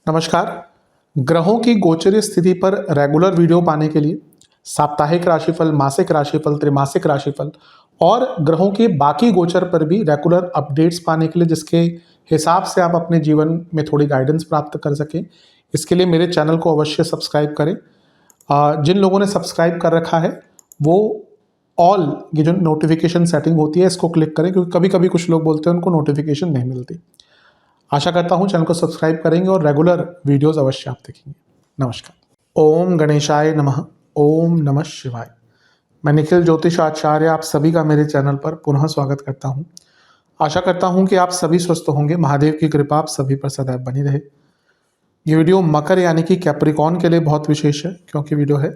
नमस्कार। ग्रहों की गोचरीय स्थिति पर रेगुलर वीडियो पाने के लिए साप्ताहिक राशिफल, मासिक राशिफल, त्रैमासिक राशिफल और ग्रहों के बाकी गोचर पर भी रेगुलर अपडेट्स पाने के लिए, जिसके हिसाब से आप अपने जीवन में थोड़ी गाइडेंस प्राप्त कर सकें, इसके लिए मेरे चैनल को अवश्य सब्सक्राइब करें। जिन लोगों ने सब्सक्राइब कर रखा है वो ऑल ये जो नोटिफिकेशन सेटिंग होती है इसको क्लिक करें, क्योंकि कभी कभी कुछ लोग बोलते हैं उनको नोटिफिकेशन नहीं मिलती। आशा करता हूँ चैनल को सब्सक्राइब करेंगे और रेगुलर वीडियोस अवश्य आप देखेंगे। नमस्कार। ओम गणेशाय नमः। ओम नमः शिवाय। मैं निखिल ज्योतिष आचार्य आप सभी का मेरे चैनल पर पुनः स्वागत करता हूँ। आशा करता हूँ कि आप सभी स्वस्थ होंगे। महादेव की कृपा आप सभी पर सदैव बनी रहे। ये वीडियो मकर यानी कि कैप्रिकॉन के लिए बहुत विशेष है, क्योंकि वीडियो है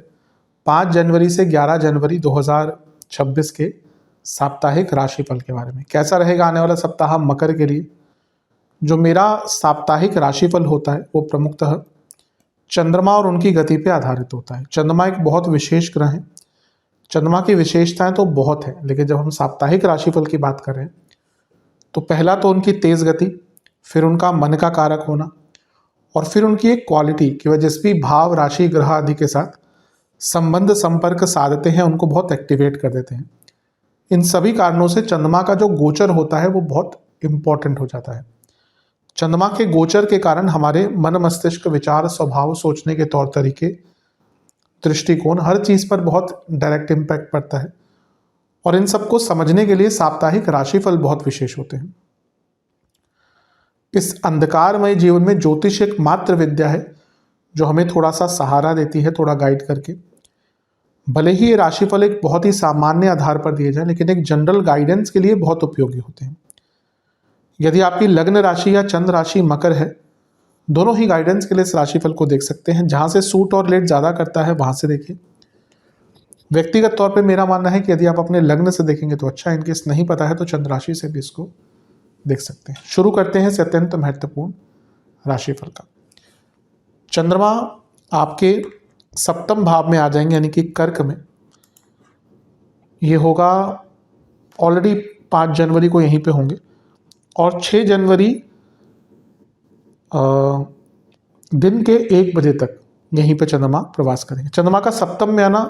5 जनवरी से 11 जनवरी 2026 के साप्ताहिक राशिफल के बारे में। कैसा रहेगा आने वाला सप्ताह मकर के लिए। जो मेरा साप्ताहिक राशिफल होता है वो प्रमुखतः चंद्रमा और उनकी गति पे आधारित होता है। चंद्रमा एक बहुत विशेष ग्रह है। चंद्रमा की विशेषताएं तो बहुत है, लेकिन जब हम साप्ताहिक राशिफल की बात करें तो पहला तो उनकी तेज गति, फिर उनका मन का कारक होना, और फिर उनकी एक क्वालिटी कि वह जिस भी भाव, राशि, ग्रह आदि के साथ संबंध संपर्क साधते हैं उनको बहुत एक्टिवेट कर देते हैं। इन सभी कारणों से चंद्रमा का जो गोचर होता है वो बहुत इंपॉर्टेंट हो जाता है। चंद्रमा के गोचर के कारण हमारे मन, मस्तिष्क, विचार, स्वभाव, सोचने के तौर तरीके, दृष्टिकोण, हर चीज पर बहुत डायरेक्ट इम्पैक्ट पड़ता है। और इन सबको समझने के लिए साप्ताहिक राशिफल बहुत विशेष होते हैं। इस अंधकारमय जीवन में ज्योतिष एक मात्र विद्या है जो हमें थोड़ा सा सहारा देती है, थोड़ा गाइड करके। भले ही ये राशिफल एक बहुत ही सामान्य आधार पर दिए जाए, लेकिन एक जनरल गाइडेंस के लिए बहुत उपयोगी होते हैं। यदि आपकी लग्न राशि या चंद्र राशि मकर है, दोनों ही गाइडेंस के लिए इस राशिफल को देख सकते हैं। जहां से सूट और लेट ज़्यादा करता है वहां से देखिए। व्यक्तिगत तौर पे मेरा मानना है कि यदि आप अपने लग्न से देखेंगे तो अच्छा, इनकेस नहीं पता है तो चंद्र राशि से भी इसको देख सकते हैं। शुरू करते हैं इस अत्यंत महत्वपूर्ण राशिफल का। चंद्रमा आपके सप्तम भाव में आ जाएंगे, यानी कि कर्क में। ये होगा ऑलरेडी 5 जनवरी को यहीं पे होंगे, और 6 जनवरी दिन के 1 बजे तक यहीं पे चंद्रमा प्रवास करेंगे। चंद्रमा का सप्तम में आना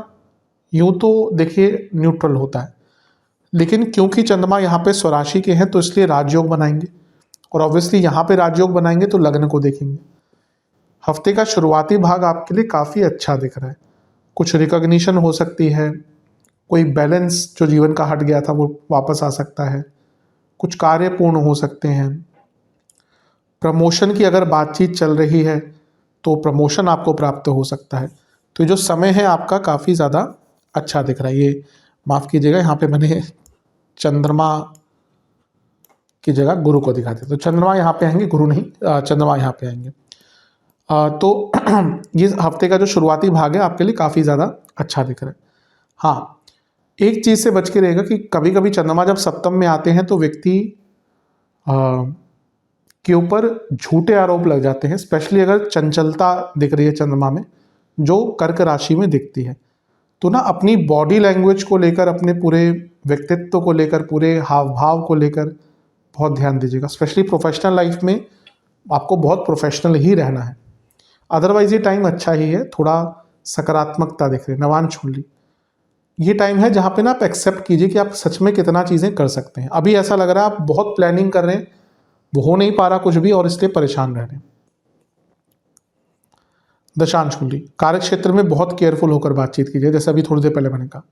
यूं तो देखिए न्यूट्रल होता है, लेकिन क्योंकि चंद्रमा यहाँ पे स्वराशि के हैं तो इसलिए राजयोग बनाएंगे, और ऑब्वियसली यहाँ पे राजयोग बनाएंगे तो लग्न को देखेंगे। हफ्ते का शुरुआती भाग आपके लिए काफ़ी अच्छा दिख रहा है। कुछ रिकॉग्निशन हो सकती है, कोई बैलेंस जो जीवन का हट गया था वो वापस आ सकता है, कुछ कार्य पूर्ण हो सकते हैं। प्रमोशन की अगर बातचीत चल रही है तो प्रमोशन आपको प्राप्त हो सकता है। तो जो समय है आपका काफ़ी ज़्यादा अच्छा दिख रहा है। ये माफ़ कीजिएगा, यहाँ पे मैंने चंद्रमा की जगह गुरु को दिखा दिया, तो चंद्रमा यहाँ पे आएंगे, गुरु नहीं, चंद्रमा यहाँ पे आएंगे। तो ये हफ्ते का जो शुरुआती भाग है आपके लिए काफ़ी ज़्यादा अच्छा दिख रहा है। हाँ, एक चीज़ से बच के रहेगा कि कभी कभी चंद्रमा जब सप्तम में आते हैं तो व्यक्ति के ऊपर झूठे आरोप लग जाते हैं, स्पेशली अगर चंचलता दिख रही है चंद्रमा में, जो कर्क राशि में दिखती है। तो ना अपनी बॉडी लैंग्वेज को लेकर, अपने पूरे व्यक्तित्व को लेकर, पूरे हाव भाव को लेकर बहुत ध्यान दीजिएगा। स्पेशली प्रोफेशनल लाइफ में आपको बहुत प्रोफेशनल ही रहना है। अदरवाइज ये टाइम अच्छा ही है, थोड़ा सकारात्मकता दिख रही है, नवान छोली। ये टाइम है जहाँ पे ना आप एक्सेप्ट कीजिए कि आप सच में कितना चीज़ें कर सकते हैं। अभी ऐसा लग रहा है आप बहुत प्लानिंग कर रहे हैं, वो हो नहीं पा रहा कुछ भी, और इसलिए परेशान रह रहे हैं। दशांश कुंडली, कार्य क्षेत्र में बहुत केयरफुल होकर बातचीत कीजिए। जैसे अभी थोड़ी देर पहले मैंने कहा,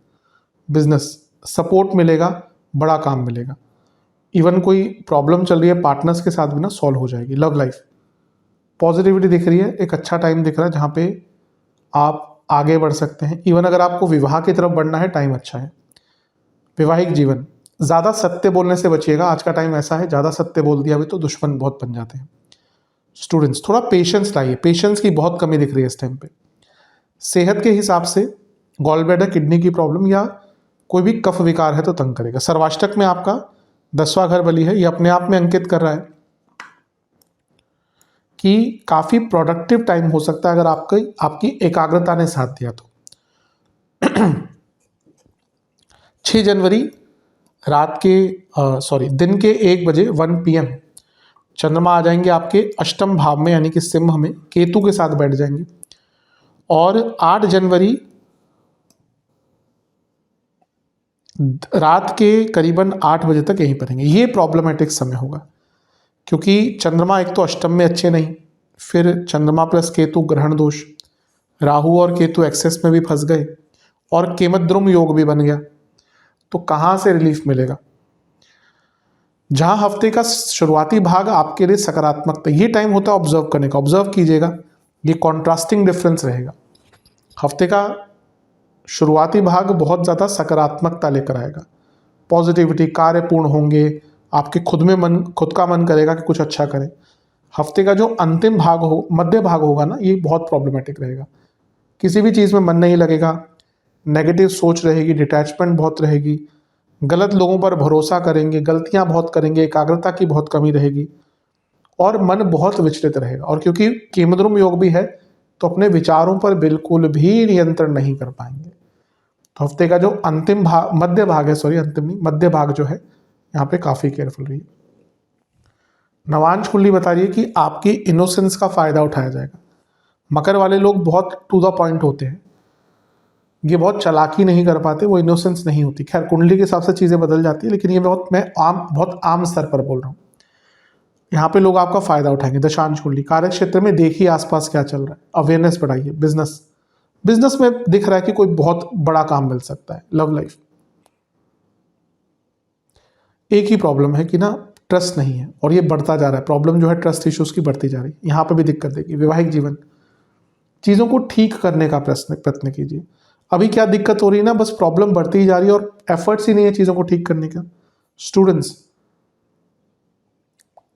बिजनेस सपोर्ट मिलेगा, बड़ा काम मिलेगा। इवन कोई प्रॉब्लम चल रही है पार्टनर्स के साथ भी ना सॉल्व हो जाएगी। लव लाइफ पॉजिटिविटी दिख रही है, एक अच्छा टाइम दिख रहा है जहाँ पे आप आगे बढ़ सकते हैं। इवन अगर आपको विवाह की तरफ बढ़ना है, टाइम अच्छा है। वैवाहिक जीवन, ज़्यादा सत्य बोलने से बचिएगा। आज का टाइम ऐसा है, ज़्यादा सत्य बोल दिया भी तो दुश्मन बहुत बन जाते हैं। स्टूडेंट्स, थोड़ा पेशेंस लाइए, पेशेंस की बहुत कमी दिख रही है इस टाइम पे। सेहत के हिसाब से गॉल ब्लैडर, किडनी की प्रॉब्लम या कोई भी कफ विकार है तो तंग करेगा। सर्वाष्टक में आपका 10वां घर बली है, ये अपने आप में अंकित कर रहा है कि काफ़ी प्रोडक्टिव टाइम हो सकता है अगर आपकी एकाग्रता ने साथ दिया तो। 6 जनवरी दिन के 1 बजे 1 PM चंद्रमा आ जाएंगे आपके अष्टम भाव में यानी कि सिंह में, केतु के साथ बैठ जाएंगे और 8 जनवरी रात के करीबन 8 बजे तक यहीं पर रहेंगे। ये प्रॉब्लमेटिक समय होगा क्योंकि चंद्रमा एक तो अष्टम में अच्छे नहीं, फिर चंद्रमा प्लस केतु ग्रहण दोष, राहु और केतु एक्सेस में भी फंस गए और केमद्रुम योग भी बन गया। तो कहाँ से रिलीफ मिलेगा? जहाँ हफ्ते का शुरुआती भाग आपके लिए सकारात्मक था, ये टाइम होता है ऑब्जर्व करने का। ऑब्जर्व कीजिएगा, ये कॉन्ट्रास्टिंग डिफरेंस रहेगा। हफ्ते का शुरुआती भाग बहुत ज़्यादा सकारात्मकता लेकर आएगा, पॉजिटिविटी, कार्य पूर्ण होंगे, आपके खुद का मन करेगा कि कुछ अच्छा करें। हफ्ते का जो अंतिम भाग हो, मध्य भाग होगा ना, ये बहुत प्रॉब्लमेटिक रहेगा। किसी भी चीज़ में मन नहीं लगेगा, नेगेटिव सोच रहेगी, डिटैचमेंट बहुत रहेगी, गलत लोगों पर भरोसा करेंगे, गलतियां बहुत करेंगे, एकाग्रता की बहुत कमी रहेगी और मन बहुत विचलित रहेगा। और क्योंकि केमद्रुम योग भी है तो अपने विचारों पर बिल्कुल भी नियंत्रण नहीं कर पाएंगे। तो हफ्ते का जो अंतिम भाग, मध्य भाग है, सॉरी अंतिम नहीं, मध्य भाग जो है, यहाँ पे काफ़ी केयरफुल रहिए। नवांश कुंडली बता रही है कि आपकी इनोसेंस का फायदा उठाया जाएगा। मकर वाले लोग बहुत टू द पॉइंट होते हैं, ये बहुत चालाकी नहीं कर पाते, वो इनोसेंस नहीं होती। खैर कुंडली के हिसाब से चीज़ें बदल जाती है, लेकिन ये बहुत आम स्तर पर बोल रहा हूँ। यहाँ पे लोग आपका फायदा उठाएंगे। दशांश कुंडली, कार्य क्षेत्र में देखिए आसपास क्या चल रहा है, अवेयरनेस बढ़ाइए। बिजनेस में दिख रहा है कि कोई बहुत बड़ा काम मिल सकता है। लव लाइफ, एक ही प्रॉब्लम है कि ना ट्रस्ट नहीं है और ये बढ़ता जा रहा है। प्रॉब्लम जो है ट्रस्ट इश्यूज की बढ़ती जा रही है, यहाँ पे भी दिक्कत देगी। वैवाहिक जीवन, चीज़ों को ठीक करने का प्रयत्न कीजिए। अभी क्या दिक्कत हो रही है ना, बस प्रॉब्लम बढ़ती ही जा रही है और एफर्ट्स ही नहीं है चीज़ों को ठीक करने का। स्टूडेंट्स,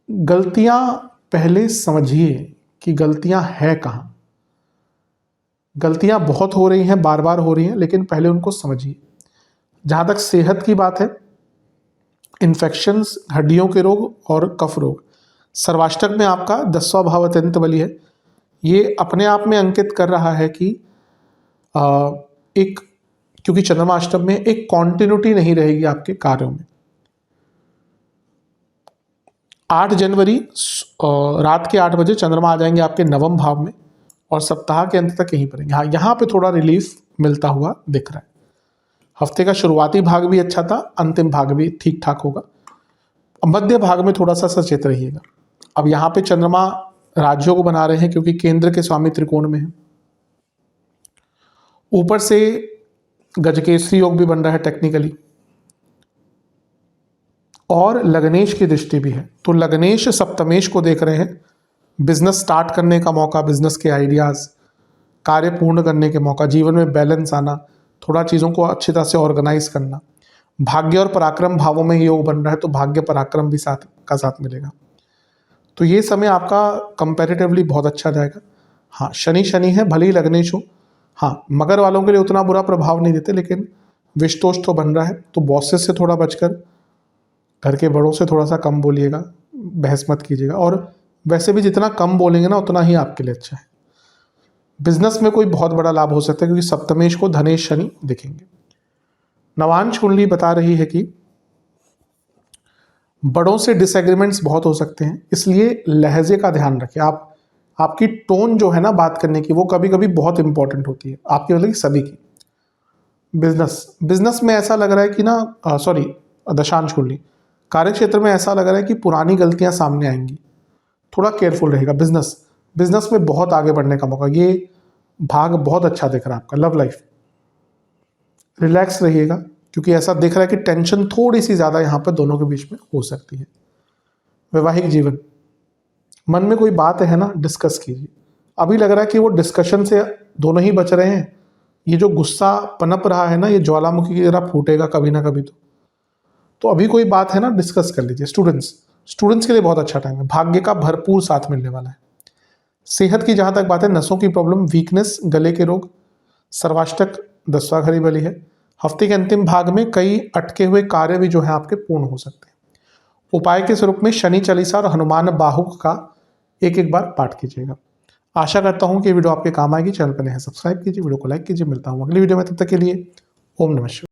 गलतियां पहले समझिए कि गलतियां है कहाँ। गलतियां बहुत हो रही हैं, बार बार हो रही हैं, लेकिन पहले उनको समझिए। जहाँ तक सेहत की बात है, इन्फेक्शंस, हड्डियों के रोग और कफ रोग, सर्वाष्टक में आपका 10वां भाव अत्यंत बली है। ये अपने आप में अंकित कर रहा है कि एक, क्योंकि चंद्रमा अष्टम में, एक कॉन्टिन्यूटी नहीं रहेगी आपके कार्यों में। 8 जनवरी रात के 8 बजे चंद्रमा आ जाएंगे आपके नवम भाव में और सप्ताह के अंत तक यहीं पर रहेंगे। हाँ, यहाँ पे थोड़ा रिलीफ मिलता हुआ दिख रहा है। हफ्ते का शुरुआती भाग भी अच्छा था, अंतिम भाग भी ठीक ठाक होगा। मध्य भाग में थोड़ा सा सचेत रहिएगा। अब यहाँ पे चंद्रमा राज्यों को बना रहे हैं क्योंकि केंद्र के स्वामी त्रिकोण में है। ऊपर से गजकेसरी योग भी बन रहा है टेक्निकली, और लग्नेश की दृष्टि भी है। तो लग्नेश सप्तमेश को देख रहे हैं। बिजनेस स्टार्ट करने का मौका, बिजनेस के आइडियाज़, कार्य पूर्ण करने के मौका, जीवन में बैलेंस आना, थोड़ा चीज़ों को अच्छी तरह से ऑर्गेनाइज करना। भाग्य और पराक्रम भावों में योग बन रहा है तो भाग्य पराक्रम भी साथ मिलेगा। तो ये समय आपका कंपैरेटिवली बहुत अच्छा जाएगा। हाँ, शनि है, भले ही लग्नेश हो। हाँ, मगर वालों के लिए उतना बुरा प्रभाव नहीं देते, लेकिन विषतोष तो बन रहा है, तो बॉसेस से थोड़ा बचकर, घर के बड़ों से थोड़ा सा कम बोलिएगा, बहस मत कीजिएगा। और वैसे भी जितना कम बोलेंगे ना उतना ही आपके लिए अच्छा है। बिजनेस में कोई बहुत बड़ा लाभ हो सकता है क्योंकि सप्तमेश को धनेश शनि दिखेंगे। नवांश कुंडली बता रही है कि बड़ों से डिसएग्रीमेंट्स बहुत हो सकते हैं, इसलिए लहजे का ध्यान रखें। आपकी टोन जो है ना बात करने की, वो कभी कभी बहुत इंपॉर्टेंट होती है आपकी, मतलब कि सभी की। बिजनेस में ऐसा लग रहा है कि ना, सॉरी, दशांश कुंडली, कार्य क्षेत्र में ऐसा लग रहा है कि पुरानी गलतियां सामने आएंगी, थोड़ा केयरफुल रहेगा। बिजनेस में बहुत आगे बढ़ने का मौका, ये भाग बहुत अच्छा दिख रहा है आपका। लव लाइफ, रिलैक्स रहिएगा क्योंकि ऐसा दिख रहा है कि टेंशन थोड़ी सी ज़्यादा यहाँ पर दोनों के बीच में हो सकती है। वैवाहिक जीवन, मन में कोई बात है ना, डिस्कस कीजिए। अभी लग रहा है कि वो डिस्कशन से दोनों ही बच रहे हैं। ये जो गुस्सा पनप रहा है ना, ये ज्वालामुखी की तरह फूटेगा कभी ना कभी। तो अभी कोई बात है ना, डिस्कस कर लीजिए। स्टूडेंट्स के लिए बहुत अच्छा टाइम है, भाग्य का भरपूर साथ मिलने वाला है। सेहत की जहाँ तक बात है, नसों की प्रॉब्लम, वीकनेस, गले के रोग, सर्वाष्टक 10वां घर बली है। हफ्ते के अंतिम भाग में कई अटके हुए कार्य भी जो है आपके पूर्ण हो सकते हैं। उपाय के स्वरूप में शनि चालीसा और हनुमान बाहुक का एक बार पाठ कीजिएगा। आशा करता हूँ कि वीडियो आपके काम आएगी। चैनल पर नए हैं सब्सक्राइब कीजिए, वीडियो को लाइक कीजिए। मिलता हूँ अगली वीडियो में, तब तक के लिए ओम नमः शिवाय।